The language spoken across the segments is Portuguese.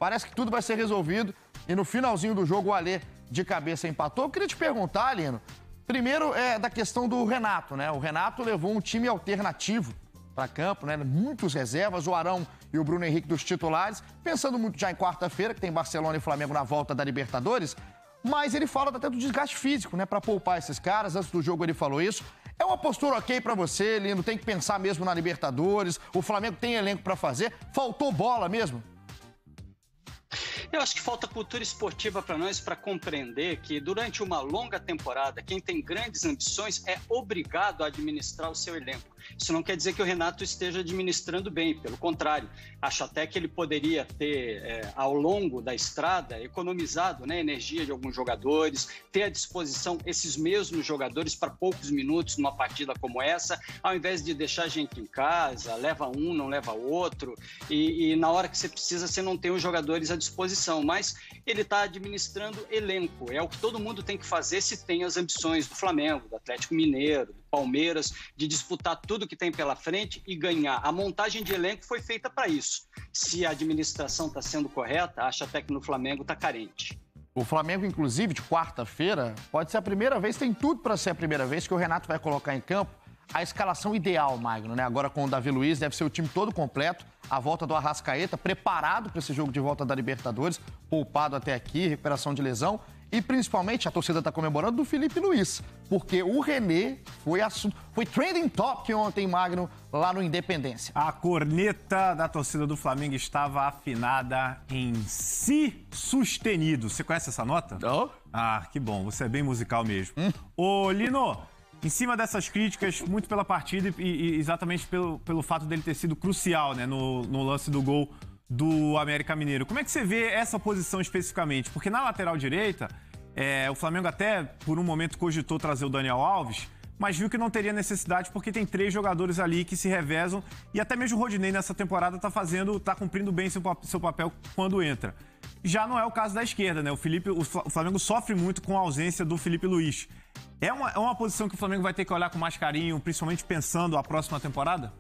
Parece que tudo vai ser resolvido. E no finalzinho do jogo, o Alê de cabeça empatou. Eu queria te perguntar, Lino, primeiro da questão do Renato, né? O Renato levou um time alternativo para campo, né? Muitos reservas, o Arão e o Bruno Henrique dos titulares. Pensando muito já em quarta-feira, que tem Barcelona e Flamengo na volta da Libertadores. Mas ele fala até do desgaste físico, né? Para poupar esses caras. Antes do jogo ele falou isso. É uma postura ok para você, Lino? Tem que pensar mesmo na Libertadores. O Flamengo tem elenco para fazer. Faltou bola mesmo? Eu acho que falta cultura esportiva para nós para compreender que durante uma longa temporada, quem tem grandes ambições é obrigado a administrar o seu elenco. Isso não quer dizer que o Renato esteja administrando bem, pelo contrário. Acho até que ele poderia ter, ao longo da estrada, economizado, né, energia de alguns jogadores, ter à disposição esses mesmos jogadores para poucos minutos numa partida como essa, ao invés de deixar a gente em casa, leva um, não leva outro, e na hora que você precisa, você não tem os jogadores à disposição. Mas ele está administrando elenco. É o que todo mundo tem que fazer se tem as ambições do Flamengo, do Atlético Mineiro, do Palmeiras, de disputar tudo que tem pela frente e ganhar. A montagem de elenco foi feita para isso. Se a administração está sendo correta, acho até que no Flamengo está carente. O Flamengo, inclusive, de quarta-feira, pode ser a primeira vez, tem tudo para ser a primeira vez que o Renato vai colocar em campo a escalação ideal, Magno, né? Agora com o Davi Luiz, deve ser o time todo completo. A volta do Arrascaeta, preparado para esse jogo de volta da Libertadores, poupado até aqui, recuperação de lesão. E principalmente, a torcida está comemorando, do Felipe Luiz, porque o René foi trending topic ontem, Magno, lá no Independência. A corneta da torcida do Flamengo estava afinada em si sustenido. Você conhece essa nota? Não. Ah, que bom, você é bem musical mesmo. Ô, Lino, em cima dessas críticas, muito pela partida e exatamente pelo fato dele ter sido crucial, né, no lance do gol do América Mineiro. Como é que você vê essa posição especificamente? Porque na lateral direita, o Flamengo até por um momento cogitou trazer o Daniel Alves, mas viu que não teria necessidade porque tem 3 jogadores ali que se revezam e até mesmo o Rodinei nessa temporada tá cumprindo bem seu papel quando entra. Já não é o caso da esquerda, né? O Flamengo sofre muito com a ausência do Felipe Luiz. É uma posição que o Flamengo vai ter que olhar com mais carinho, principalmente pensando a próxima temporada?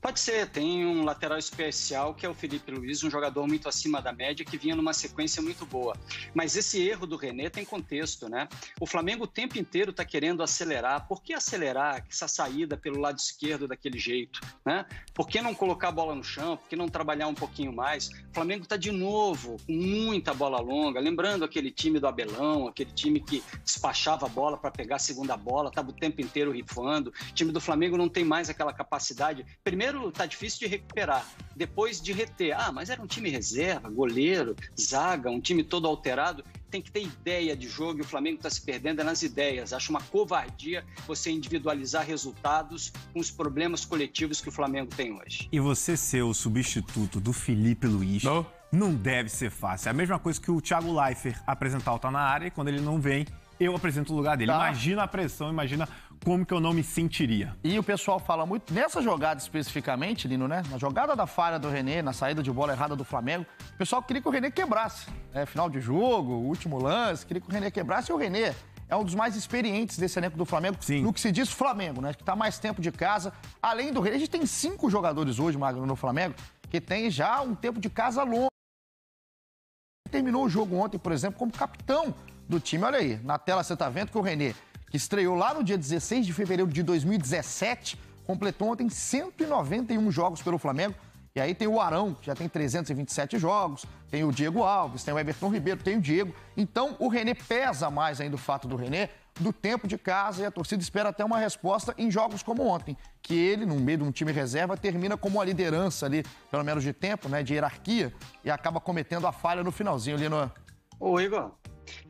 Pode ser, tem um lateral especial que é o Felipe Luiz, um jogador muito acima da média que vinha numa sequência muito boa. Mas esse erro do René tem contexto, né? O Flamengo o tempo inteiro está querendo acelerar. Por que acelerar essa saída pelo lado esquerdo daquele jeito, né? Por que não colocar a bola no chão? Por que não trabalhar um pouquinho mais? O Flamengo está de novo com muita bola longa, lembrando aquele time do Abelão, aquele time que despachava a bola para pegar a segunda bola, estava o tempo inteiro rifando. O time do Flamengo não tem mais aquela capacidade. Primeiro, tá difícil de recuperar, depois de reter. Mas era um time reserva, goleiro, zaga, um time todo alterado. Tem que ter ideia de jogo e o Flamengo está se perdendo nas ideias. Acho uma covardia você individualizar resultados com os problemas coletivos que o Flamengo tem hoje. E você ser o substituto do Felipe Luiz não deve ser fácil. É a mesma coisa que o Thiago Leifert apresentar o Tá Na Área e quando ele não vem, eu apresento o lugar dele. Imagina a pressão, imagina como que eu não me sentiria. E o pessoal fala muito, nessa jogada especificamente, Lino, né? Na jogada da falha do René, na saída de bola errada do Flamengo, o pessoal queria que o René quebrasse. Final de jogo, último lance, queria que o René quebrasse. E o René é um dos mais experientes desse elenco do Flamengo, no que se diz Flamengo, né? Que tá mais tempo de casa. Além do René, a gente tem 5 jogadores hoje, Magno, no Flamengo, que tem já um tempo de casa longo. Terminou o jogo ontem, por exemplo, como capitão do time. Olha aí, na tela você tá vendo que o René, que estreou lá no dia 16 de fevereiro de 2017, completou ontem 191 jogos pelo Flamengo. E aí tem o Arão, que já tem 327 jogos, tem o Diego Alves, tem o Everton Ribeiro, tem o Diego. Então o René pesa mais ainda o fato do René, do tempo de casa, e a torcida espera até uma resposta em jogos como ontem, que ele, no meio de um time reserva, termina como a liderança ali, pelo menos de tempo, né, de hierarquia, e acaba cometendo a falha no finalzinho ali no... Ô, Igor,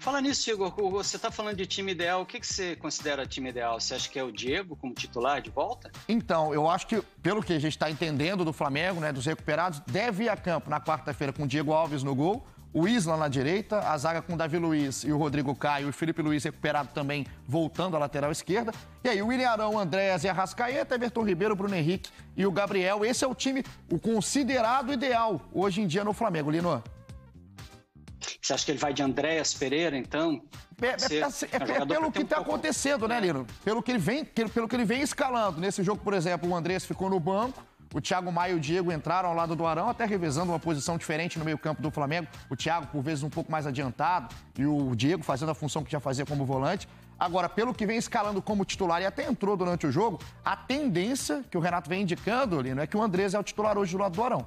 fala nisso, Igor, você está falando de time ideal, o que você considera time ideal? Você acha que é o Diego como titular de volta? Então, eu acho que, pelo que a gente está entendendo do Flamengo, né, dos recuperados, deve ir a campo na quarta-feira com o Diego Alves no gol, o Isla na direita, a zaga com o Davi Luiz e o Rodrigo Caio, e o Felipe Luiz recuperado também, voltando à lateral esquerda. E aí o William Arão, Andréas e Arrascaeta, Everton Ribeiro, Bruno Henrique e o Gabriel. Esse é o time, o considerado ideal hoje em dia no Flamengo, Lino. Você acha que ele vai de Andréas Pereira, então? Pelo que está acontecendo, né, Lino? Pelo que ele vem escalando. Nesse jogo, por exemplo, o Andrés ficou no banco, O Thiago Maia e o Diego entraram ao lado do Arão, até revezando uma posição diferente no meio-campo do Flamengo. O Thiago, por vezes, um pouco mais adiantado, e o Diego fazendo a função que já fazia como volante. Agora, pelo que vem escalando como titular e até entrou durante o jogo, a tendência que o Renato vem indicando, Lino, é que o Andrés é o titular hoje do lado do Arão.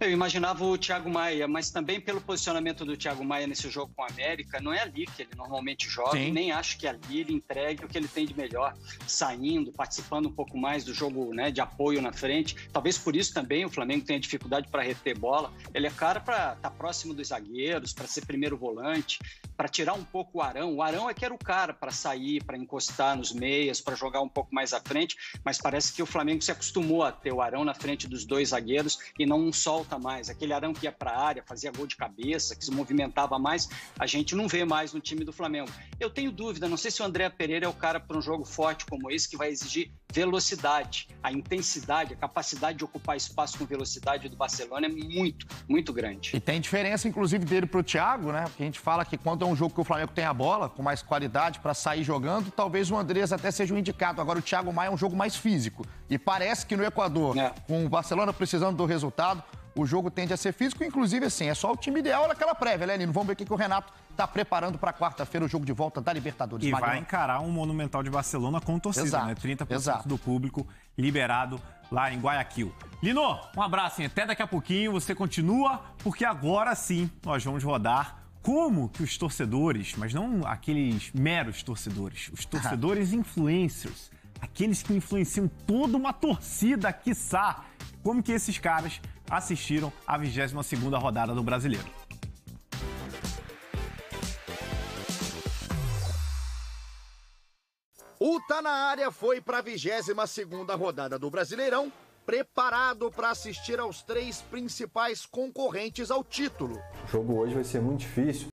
Eu imaginava o Thiago Maia, mas também pelo posicionamento do Thiago Maia nesse jogo com a América, não é ali que ele normalmente joga, Sim. nem acho que ali ele entregue o que ele tem de melhor, saindo, participando um pouco mais do jogo, né, de apoio na frente. Talvez por isso também o Flamengo tenha dificuldade para reter bola. Ele é cara para estar próximo dos zagueiros, para ser primeiro volante, para tirar um pouco o Arão. O Arão é que era o cara para sair, para encostar nos meias, para jogar um pouco mais à frente, mas parece que o Flamengo se acostumou a ter o Arão na frente dos dois zagueiros e não solta mais. Aquele Arão que ia para a área, fazia gol de cabeça, que se movimentava mais, a gente não vê mais no time do Flamengo. Eu tenho dúvida, não sei se o André Pereira é o cara para um jogo forte como esse, que vai exigir velocidade. A intensidade, a capacidade de ocupar espaço com velocidade do Barcelona é muito, muito grande. E tem diferença, inclusive, dele pro Thiago, né? Porque a gente fala que quando é um jogo que o Flamengo tem a bola, com mais qualidade para sair jogando, talvez o Andrés até seja o indicado. Agora, o Thiago Maia é um jogo mais físico. E parece que no Equador, com o Barcelona precisando do resultado, o jogo tende a ser físico. Inclusive, assim, é só o time ideal naquela prévia, né, Nino? Vamos ver o que o Renato está preparando para quarta-feira, o jogo de volta da Libertadores. E vai encarar um Monumental de Barcelona com torcida, Exato, né? 30% exato. do público liberado lá em Guayaquil. Lino, um abraço, hein? Até daqui a pouquinho você continua, porque agora sim nós vamos rodar como que os torcedores, mas não aqueles meros torcedores, os torcedores influencers, aqueles que influenciam toda uma torcida, quiçá, como que esses caras assistiram à 22ª rodada do Brasileiro. O Tá Na Área foi para a 22ª rodada do Brasileirão, preparado para assistir aos 3 principais concorrentes ao título. O jogo hoje vai ser muito difícil.